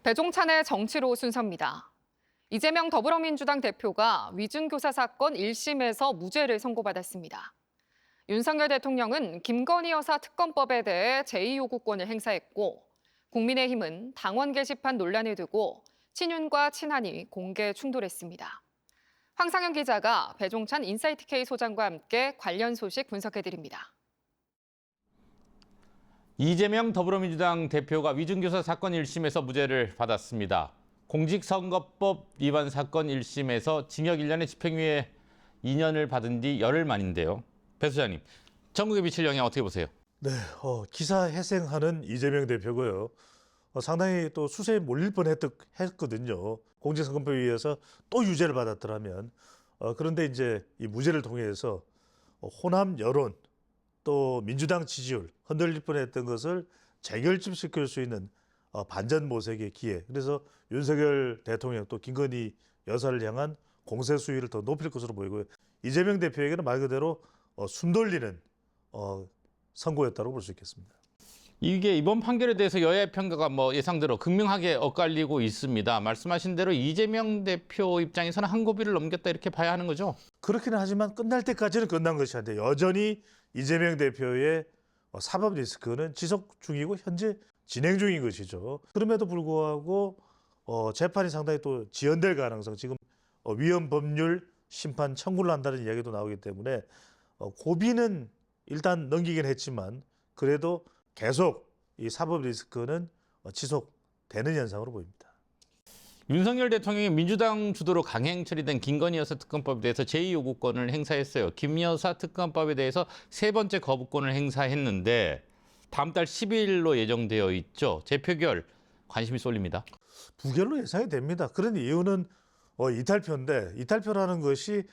배종찬의 정치로 순서입니다. 이재명 더불어민주당 대표가 위중교사 사건 1심에서 무죄를 선고받았습니다. 윤석열 대통령은 김건희 여사 특검법에 대해 제2요구권을 행사했고, 국민의힘은 당원 게시판 논란을 두고 친윤과 친한이 공개 충돌했습니다. 황상현 기자가 배종찬 인사이트K 소장과 함께 관련 소식 분석해드립니다. 이재명 더불어민주당 대표가 위중교사 사건 1심에서 무죄를 받았습니다. 공직선거법 위반 사건 1심에서 징역 1년에 집행유예 2년을 받은 뒤 열흘 만인데요. 배 소장님, 전국에 미칠 영향 어떻게 보세요? 네, 기사 회생하는 이재명 대표고요. 상당히 또 수세에 몰릴 뻔했거든요. 공직선거법에 의해서 또 유죄를 받았더라면. 그런데 이제 이 무죄를 통해서 호남 여론, 또 민주당 지지율 흔들릴 뻔했던 것을 재결집시킬 수 있는 반전 모색의 기회. 그래서 윤석열 대통령 또 김건희 여사를 향한 공세 수위를 더 높일 것으로 보이고요. 이재명 대표에게는 말 그대로 숨 돌리는 선고였다고 볼 수 있겠습니다. 이게 이번 판결에 대해서 여야의 평가가 예상대로 극명하게 엇갈리고 있습니다. 말씀하신 대로 이재명 대표 입장에서는 한 고비를 넘겼다 이렇게 봐야 하는 거죠? 그렇기는 하지만 끝날 때까지는 끝난 것이 아닌데 여전히 이재명 대표의 사법 리스크는 지속 중이고 현재 진행 중인 것이죠. 그럼에도 불구하고 재판이 상당히 또 지연될 가능성, 지금 위헌 법률 심판 청구를 한다는 이야기도 나오기 때문에 고비는 일단 넘기긴 했지만 그래도 계속 이 사법 리스크는 지속되는 현상으로 보입니다. 윤석열 대통령이 민주당 주도로 강행 처리된 김건희 여사 특검법에 대해서 제2요구권을 행사했어요. 김 여사 특검법에 대해서 세 번째 거부권을 행사했는데 다음 달 10일로 예정되어 있죠. 재표결 관심이 쏠립니다. 부결로 예상이 됩니다. 그런 이유는 이탈표인데 이탈표라는 것이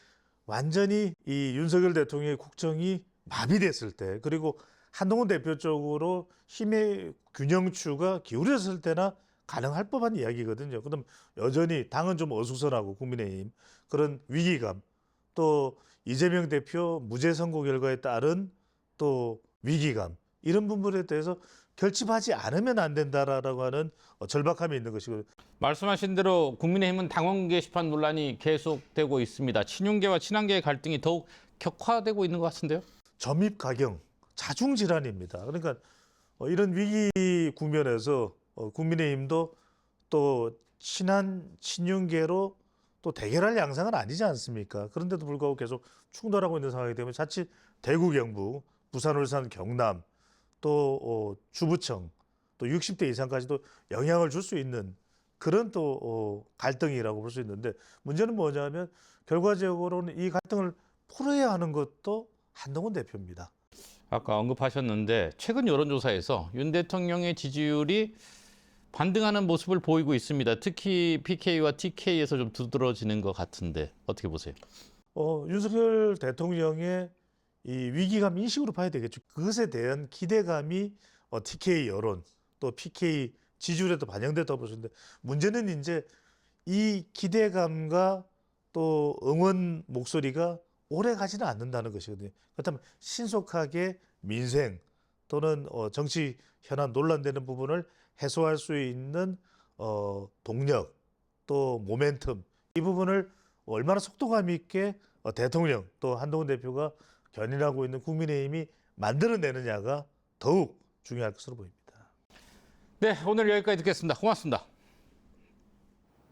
완전히 이 윤석열 대통령의 국정이 마비됐을 때, 그리고 한동훈 대표 쪽으로 힘의 균형추가 기울었을 때나 가능할 법한 이야기거든요. 그럼 여전히 당은 좀 어수선하고 국민의힘 그런 위기감, 또 이재명 대표 무죄 선고 결과에 따른 또 위기감, 이런 부분에 대해서 결집하지 않으면 안 된다라고 하는 절박함이 있는 것이고, 말씀하신 대로 국민의힘은 당원 게시판 논란이 계속되고 있습니다. 친윤계와 친한계의 갈등이 더욱 격화되고 있는 것 같은데요. 점입 가경, 자중질환입니다. 그러니까 이런 위기 국면에서 국민의힘도 또 친윤계로 또 대결할 양상은 아니지 않습니까? 그런데도 불구하고 계속 충돌하고 있는 상황이기 때문에 자칫 대구, 경북, 부산, 울산, 경남, 또 주부청, 또 60대 이상까지도 영향을 줄 수 있는 그런 또 갈등이라고 볼 수 있는데, 문제는 뭐냐면 결과적으로는 이 갈등을 풀어야 하는 것도 한동훈 대표입니다. 아까 언급하셨는데 최근 여론조사에서 윤 대통령의 지지율이 반등하는 모습을 보이고 있습니다. 특히 PK와 TK에서 좀 두드러지는 것 같은데 어떻게 보세요? 윤석열 대통령의 이 위기감 인식으로 봐야 되겠죠. 그것에 대한 기대감이 TK 여론 또 PK 지지율에도 반영됐다고 볼 수 있는데, 문제는 이제 이 기대감과 또 응원 목소리가 오래 가지는 않는다는 것이거든요. 그렇다면 신속하게 민생 또는 정치 현안 논란되는 부분을 해소할 수 있는 동력 또 모멘텀, 이 부분을 얼마나 속도감 있게 대통령 또 한동훈 대표가 견인하고 있는 국민의힘이 만들어내느냐가 더욱 중요할 것으로 보입니다. 네, 오늘 여기까지 듣겠습니다. 고맙습니다.